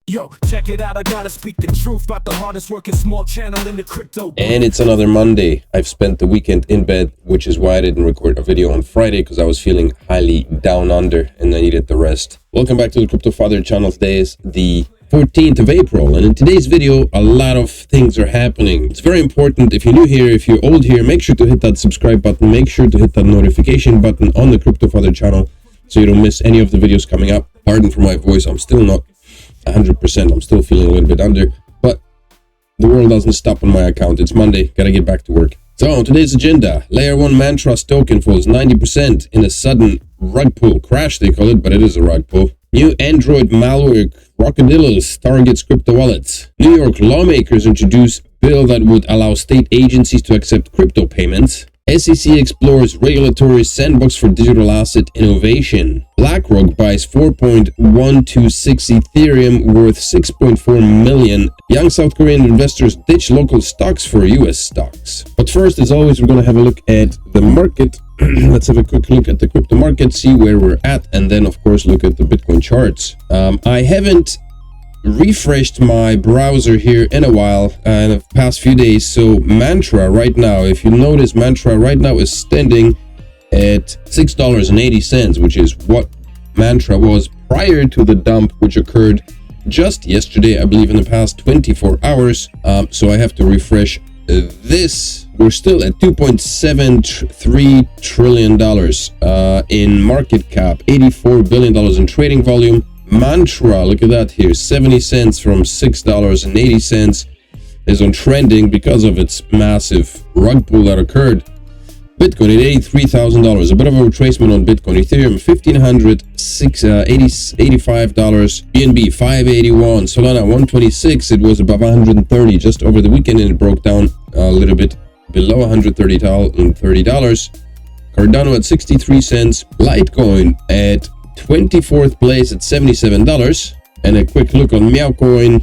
Yo, check it out, I gotta speak the truth about the hardest working small channel in the crypto. And it's another Monday. I've spent the weekend in bed, which is why I didn't record a video on Friday, because I was feeling highly down under and I needed the rest. Welcome back to the Cryptofather channel. Today is the 14th of April, and in today's video a lot of things are happening. It's very important, if you're new here, if you're old here, make sure to hit that subscribe button, make sure to hit that notification button on the Cryptofather channel so you don't miss any of the videos coming up. Pardon for my voice, I'm still not 100%, I'm still feeling a little bit under, but the world doesn't stop on my account. It's Monday, gotta get back to work. So on today's agenda, layer 1 man trust token falls 90% in a sudden rug pull crash, they call it, but it is a rug pull. New Android malware crocodillos targets crypto wallets. New York lawmakers introduce bill that would allow state agencies to accept crypto payments. SEC explores regulatory sandbox for digital asset innovation. BlackRock buys 4.126 Ethereum worth 6.4 million. Young South Korean investors ditch local stocks for US stocks. But first, as always, we're going to have a look at the market. Let's have a quick look at the crypto market, see where we're at, and then, of course, look at the Bitcoin charts. I haven't refreshed my browser here in a while in the past few days, so Mantra right now, if you notice, Mantra right now is standing at $6.80, which is what Mantra was prior to the dump, which occurred just yesterday, I believe, in the past 24 hours. So I have to refresh this. We're still at $2.73 trillion in market cap, $84 billion in trading volume. Mantra, look at that here, 70 cents from $6.80 is on trending because of its massive rug pull that occurred. Bitcoin at $83,000, a bit of a retracement on Bitcoin. Ethereum $1,585, BNB 581, Solana 126. It was above 130 just over the weekend, and it broke down a little bit below $130. Cardano at 63 cents, Litecoin at 24th place at $77, and a quick look on Meowcoin.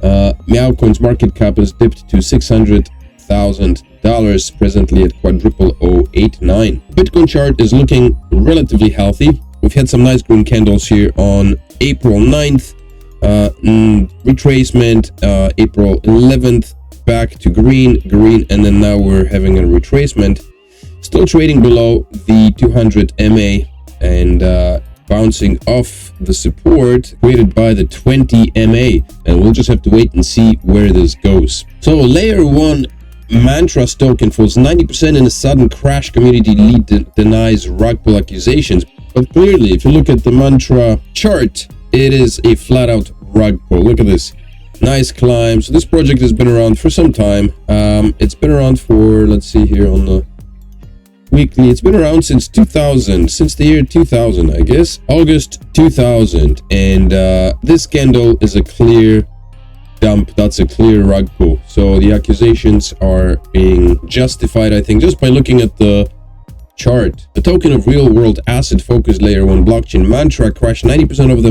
Meowcoin's market cap has dipped to $600,000, presently at $200,089. Bitcoin chart is looking relatively healthy. We've had some nice green candles here on April 9th, retracement, April 11th, back to green, and then now we're having a retracement, still trading below the 200 MA, and bouncing off the support created by the 20 MA, and we'll just have to wait and see where this goes. So layer 1 Mantra token falls 90% in a sudden crash. Community lead denies rug pull accusations, but clearly if you look at the Mantra chart, it is a flat out rug pull. Look at this nice climb. So this project has been around for some time. It's been around for, let's see here on the weekly, it's been around since 2000, since the year 2000, I guess, August 2000, and this candle is a clear dump. That's a clear rug pull, so the accusations are being justified, I think, just by looking at the chart. The token of real-world asset focused layer 1 blockchain Mantra crashed 90% over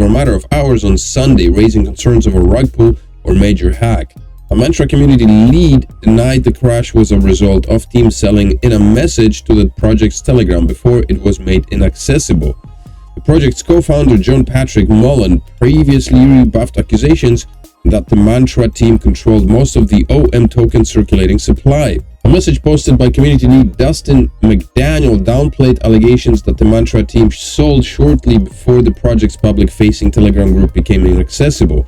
a matter of hours on Sunday, raising concerns of a rug pull or major hack. A Mantra community lead denied the crash was a result of team selling in a message to the project's Telegram before it was made inaccessible. The project's co-founder John Patrick Mullen previously rebuffed accusations that the Mantra team controlled most of the OM token circulating supply. A message posted by community lead Dustin McDaniel downplayed allegations that the Mantra team sold shortly before the project's public-facing Telegram group became inaccessible.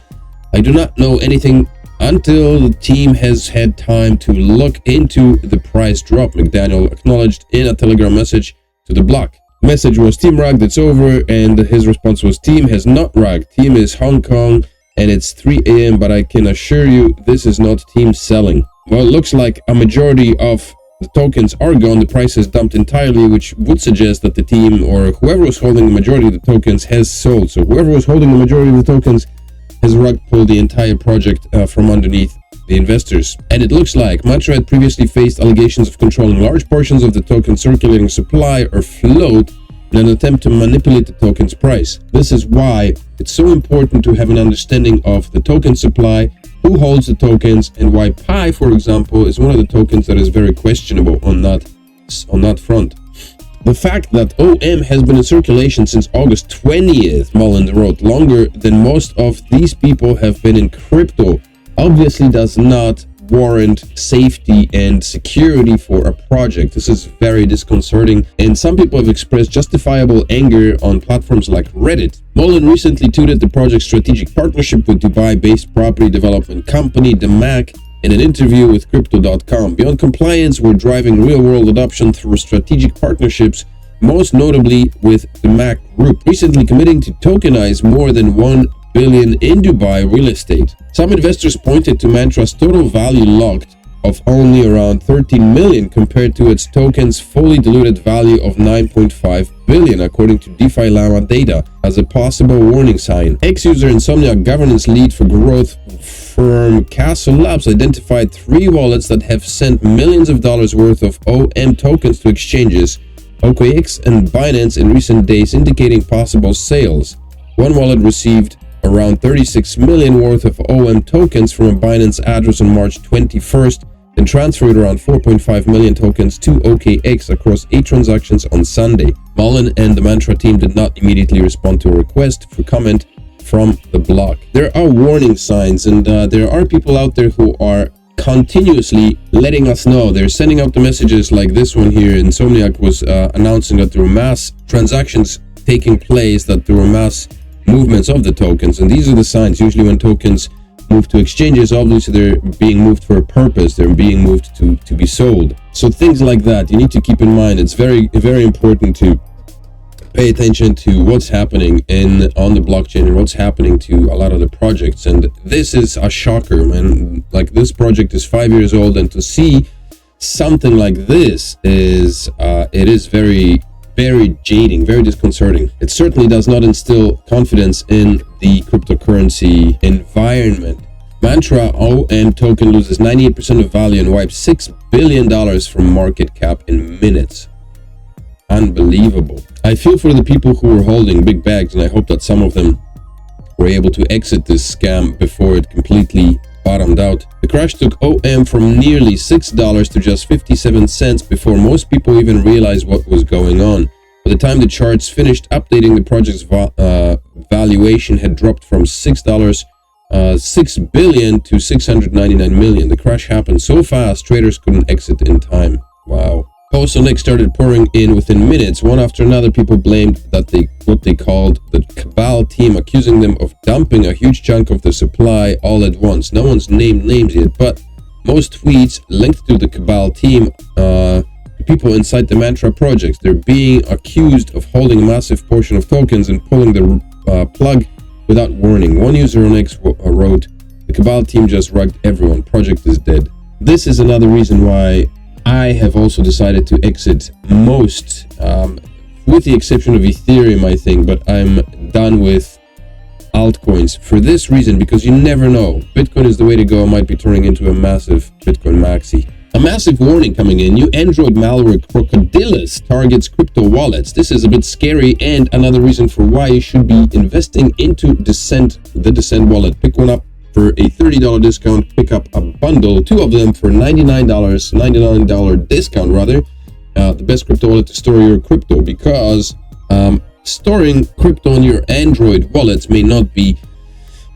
I do not know anything until the team has had time to look into the price drop, McDaniel acknowledged in a Telegram message to the block. The message was, "Team rugged, it's over," and his response was, "Team has not rugged. Team is Hong Kong and it's 3 a.m. but I can assure you this is not team selling." Well, it looks like a majority of the tokens are gone. The price has dumped entirely, which would suggest that the team or whoever was holding the majority of the tokens has sold. So whoever was holding the majority of the tokens has rug pulled the entire project from underneath the investors. And it looks like Mantra had previously faced allegations of controlling large portions of the token circulating supply or float in an attempt to manipulate the token's price. This is why it's so important to have an understanding of the token supply, who holds the tokens, and why Pi, for example, is one of the tokens that is very questionable on that front. The fact that OM has been in circulation since August 20th, Mullen wrote, longer than most of these people have been in crypto, obviously does not warrant safety and security for a project. This is very disconcerting, and some people have expressed justifiable anger on platforms like Reddit. Mullen recently touted the project's strategic partnership with Dubai-based property development company DeMac in an interview with Crypto.com. Beyond compliance, we're driving real-world adoption through strategic partnerships, most notably with the Mac Group, recently committing to tokenize more than $1 billion in Dubai real estate. Some investors pointed to Mantra's total value locked of only around 13 million compared to its token's fully diluted value of 9.5 billion, according to DeFi Llama data, as a possible warning sign. Ex-user Insomniac governance lead for growth firm Castle Labs identified 3 wallets that have sent millions of dollars worth of OM tokens to exchanges, OKX and Binance, in recent days, indicating possible sales. One wallet received around 36 million worth of OM tokens from a Binance address on March 21st, and transferred around 4.5 million tokens to OKX across 8 transactions on Sunday. Mullen and the Mantra team did not immediately respond to a request for comment from the block. There are warning signs, and there are people out there who are continuously letting us know. They're sending out the messages like this one here. Insomniac was announcing that there were mass transactions taking place, that there were mass movements of the tokens, and these are the signs. Usually when tokens move to exchanges, obviously they're being moved for a purpose, they're being moved to be sold. So things like that you need to keep in mind. It's very, very important to pay attention to what's happening on the blockchain and what's happening to a lot of the projects. And this is a shocker, man. Like, this project is 5 years old, and to see something like this is it is very, very jading, very disconcerting. It certainly does not instill confidence in the cryptocurrency environment. Mantra OM token loses 98% of value and wipes $6 billion from market cap in minutes. Unbelievable. I feel for the people who were holding big bags, and I hope that some of them were able to exit this scam before it completely bottomed out. The crash took OM from nearly $6 to just 57 cents before most people even realized what was going on. By the time the charts finished updating, the project's valuation had dropped from $6 billion to 699 million. The crash happened so fast, traders couldn't exit in time. Wow. Posts on X started pouring in within minutes. One after another, people blamed what they called the Cabal team, accusing them of dumping a huge chunk of the supply all at once. No one's named names yet, but most tweets linked to the Cabal team, people inside the Mantra projects. They're being accused of holding a massive portion of tokens and pulling the plug without warning. One user on X wrote, "The Cabal team just rugged everyone. Project is dead." This is another reason why I have also decided to exit most, with the exception of Ethereum, I think, but I'm done with altcoins for this reason, because you never know. Bitcoin is the way to go. It might be turning into a massive Bitcoin maxi. A massive warning coming in. New Android malware Crocodilus targets crypto wallets. This is a bit scary, and another reason for why you should be investing into the Descent wallet. Pick one up for a $30 discount. Pick up a bundle, 2 of them for $99 discount rather. The best crypto wallet to store your crypto, because storing crypto on your Android wallets may not be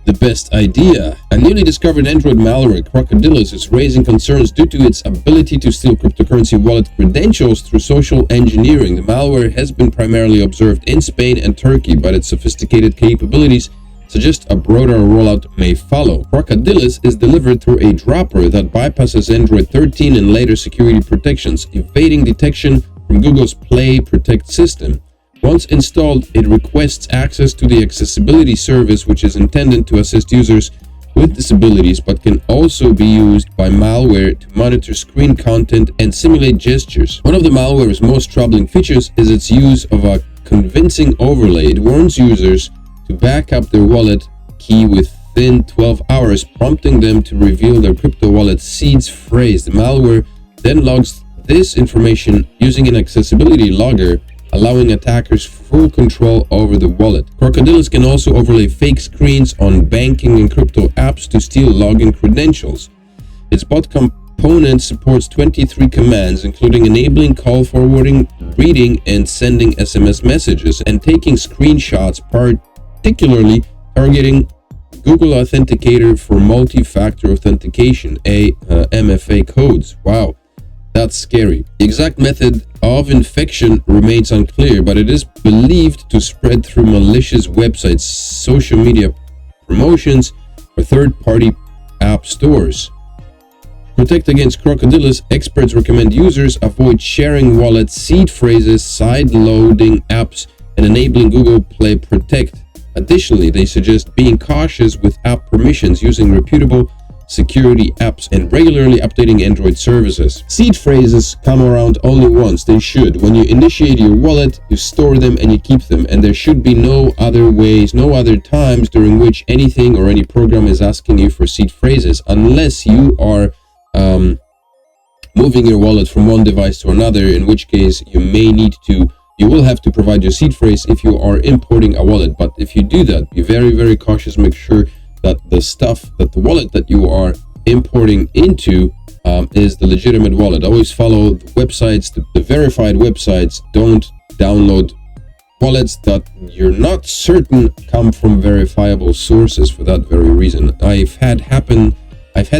the best idea. A newly discovered Android malware, Crocodilus, is raising concerns due to its ability to steal cryptocurrency wallet credentials through social engineering. The malware has been primarily observed in Spain and Turkey, but its sophisticated capabilities suggest a broader rollout may follow. Crocodilus is delivered through a dropper that bypasses Android 13 and later security protections, evading detection from Google's Play Protect system. Once installed, it requests access to the accessibility service, which is intended to assist users with disabilities, but can also be used by malware to monitor screen content and simulate gestures. One of the malware's most troubling features is its use of a convincing overlay. It warns users to back up their wallet key within 12 hours, prompting them to reveal their crypto wallet seeds phrase. The malware then logs this information using an accessibility logger, allowing attackers full control over the wallet. Crocodilus can also overlay fake screens on banking and crypto apps to steal login credentials. Its bot component supports 23 commands, including enabling call forwarding, reading and sending SMS messages and taking screenshots, particularly targeting Google Authenticator for multi-factor authentication, MFA codes. Wow, that's scary. The exact method of infection remains unclear, but it is believed to spread through malicious websites, social media promotions, or third-party app stores. Protect against crocodiles, experts recommend users avoid sharing wallet seed phrases, side-loading apps, and enabling Google Play Protect. Additionally, they suggest being cautious with app permissions, using reputable security apps, and regularly updating Android services. Seed phrases come around only once. They should. When you initiate your wallet, you store them and you keep them, and there should be no other ways, no other times during which anything or any program is asking you for seed phrases, unless you are moving your wallet from one device to another, in which case you will have to provide your seed phrase if you are importing a wallet. But if you do that, be very, very cautious. Make sure that the wallet that you are importing into is the legitimate wallet. Always follow the websites, the verified websites. Don't download wallets that you're not certain come from verifiable sources for that very reason. I've had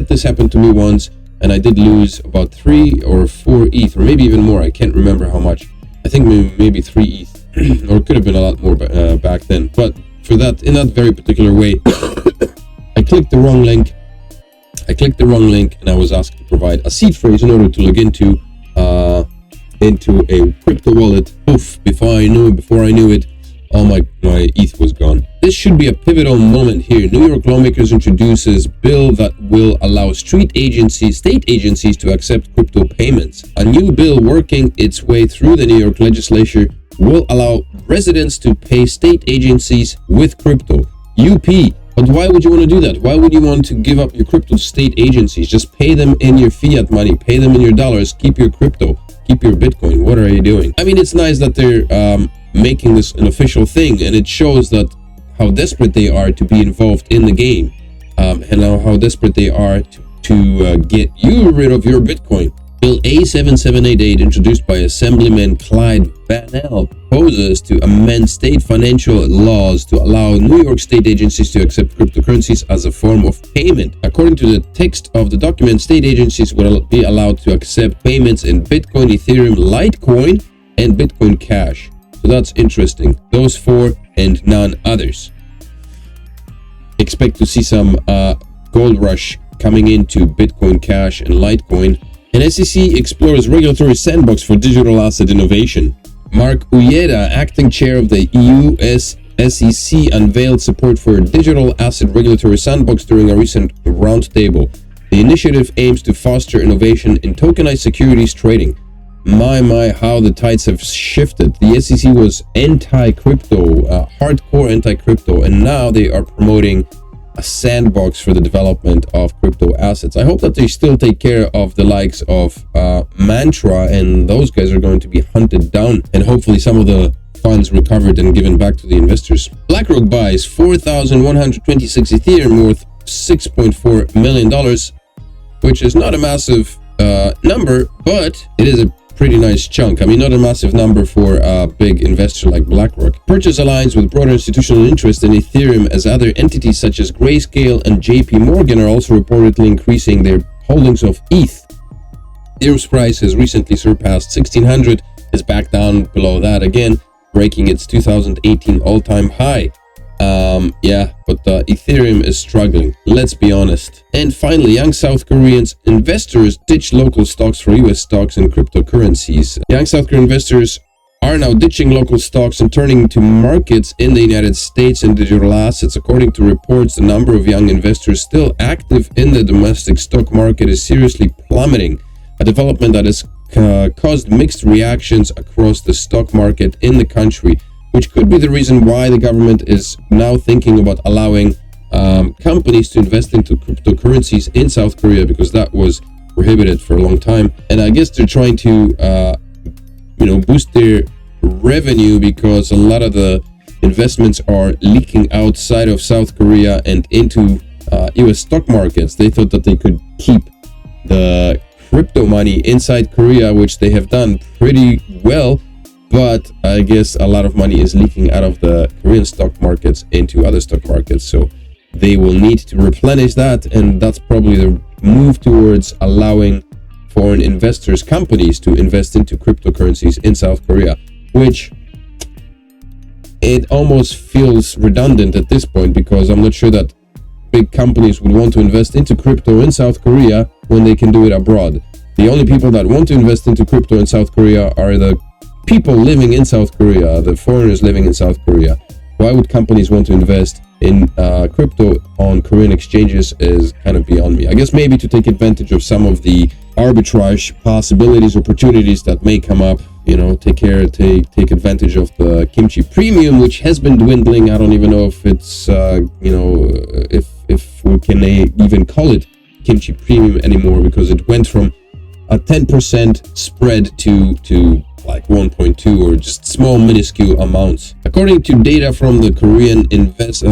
this happen to me once, and I did lose about 3 or 4 ETH, or maybe even more. I can't remember how much. I think maybe 3 ETH, or it could have been a lot more back then. But for that, in that very particular way, I clicked the wrong link. And I was asked to provide a seed phrase in order to log into a crypto wallet. Oof! Before I knew it, all my ETH was gone. This should be a pivotal moment here. New York lawmakers introduces bill that will allow state agencies to accept crypto payments. A new bill working its way through the New York legislature will allow residents to pay state agencies with crypto. UP. But why would you want to do that? Why would you want to give up your crypto to state agencies? Just pay them in your fiat money, pay them in your dollars, keep your crypto, keep your Bitcoin. What are you doing? I mean, it's nice that they're making this an official thing, and it shows that how desperate they are to be involved in the game, and how desperate they are to get you rid of your Bitcoin. Bill A7788, introduced by Assemblyman Clyde Vannell, proposes to amend state financial laws to allow New York state agencies to accept cryptocurrencies as a form of payment. According to the text of the document, state agencies will be allowed to accept payments in Bitcoin, Ethereum, Litecoin, and Bitcoin Cash. So that's interesting. Those 4 and none others. Expect to see some gold rush coming into Bitcoin Cash and Litecoin. And SEC explores regulatory sandbox for digital asset innovation. Mark Uyeda, acting chair of the US SEC, unveiled support for a digital asset regulatory sandbox during a recent roundtable. The initiative aims to foster innovation in tokenized securities trading. My, how the tides have shifted. The SEC was anti-crypto, hardcore anti-crypto, and now they are promoting a sandbox for the development of crypto assets. I hope that they still take care of the likes of Mantra, and those guys are going to be hunted down, and hopefully some of the funds recovered and given back to the investors. BlackRock buys 4,126 Ethereum worth $6.4 million, which is not a massive number, but it is a pretty nice chunk. I mean, not a massive number for a big investor like BlackRock. Purchase aligns with broader institutional interest in Ethereum, as other entities such as Grayscale and JP Morgan are also reportedly increasing their holdings of ETH. Ethereum's price has recently surpassed 1,600, is back down below that again, breaking its 2018 all-time high. But Ethereum is struggling, let's be honest. And finally, young South Koreans investors ditch local stocks for US stocks and cryptocurrencies. Young South Korean investors are now ditching local stocks and turning to markets in the United States and digital assets. According to reports, the number of young investors still active in the domestic stock market is seriously plummeting, a development that has caused mixed reactions across the stock market in the country, which could be the reason why the government is now thinking about allowing companies to invest into cryptocurrencies in South Korea, because that was prohibited for a long time. And I guess they're trying to, boost their revenue, because a lot of the investments are leaking outside of South Korea and into US stock markets. They thought that they could keep the crypto money inside Korea, which they have done pretty well. but I guess a lot of money is leaking out of the Korean stock markets into other stock markets, so they will need to replenish that, and that's probably the move towards allowing foreign investors, companies, to invest into cryptocurrencies in South Korea, which it almost feels redundant at this point, because I'm not sure that big companies would want to invest into crypto in South Korea when they can do it abroad. The only people that want to invest into crypto in South Korea are the people living in South Korea, the foreigners living in South Korea. Why would companies want to invest in crypto on Korean exchanges is kind of beyond me. I guess maybe to take advantage of some of the arbitrage possibilities, opportunities that may come up, you know, take advantage of the kimchi premium, which has been dwindling. I don't even know if it's if we can even call it kimchi premium anymore, because it went from a 10% spread to like 1.2 or just small minuscule amounts. According to data from the Korean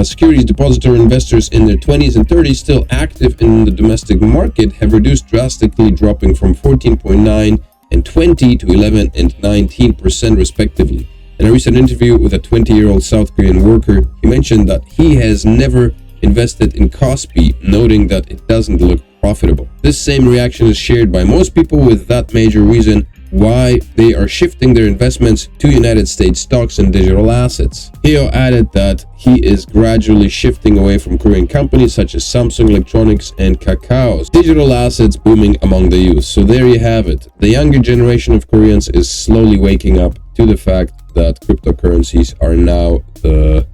securities depository, investors in their 20s and 30s still active in the domestic market have reduced drastically, dropping from 14.9 and 20 to 11 and 19% respectively. In a recent interview with a 20-year-old South Korean worker, he mentioned that he has never invested in Kospi, noting that it doesn't look profitable. This same reaction is shared by most people, with that major reason why they are shifting their investments to United States stocks and digital assets. Heo added that he is gradually shifting away from Korean companies such as Samsung Electronics and Kakao's digital assets booming among the youth. So there you have it. The younger generation of Koreans is slowly waking up to the fact that cryptocurrencies are now the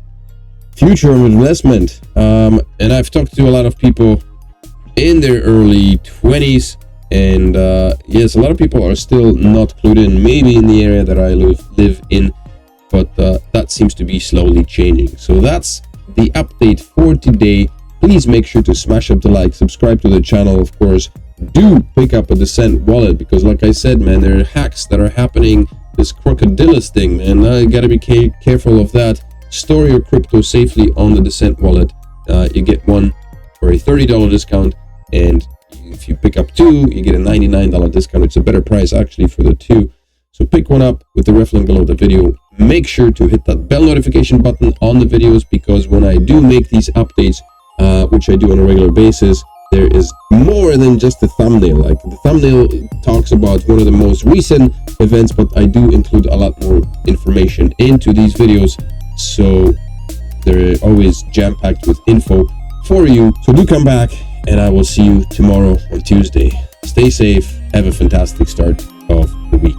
future of investment. And I've talked to a lot of people in their early 20s, and yes, a lot of people are still not clued in, maybe in the area that I live in, but that seems to be slowly changing. So that's the update for today. Please make sure to smash up the like, subscribe to the channel, of course. Do pick up a Descent wallet, because like I said, man, there are hacks that are happening, this crocodilus thing, man. You gotta be careful of that. Store your crypto safely on the Descent wallet. You get one for a $30 discount, and if you pick up two, you get a $99 discount. It's a better price actually for the two. So pick one up with the ref link below the video. Make sure to hit that bell notification button on the videos, because when I do make these updates, which I do on a regular basis, there is more than just the thumbnail. Like, the thumbnail talks about one of the most recent events, but I do include a lot more information into these videos, so they're always jam-packed with info for you. So do come back, and I will see you tomorrow on Tuesday. Stay safe. Have a fantastic start of the week.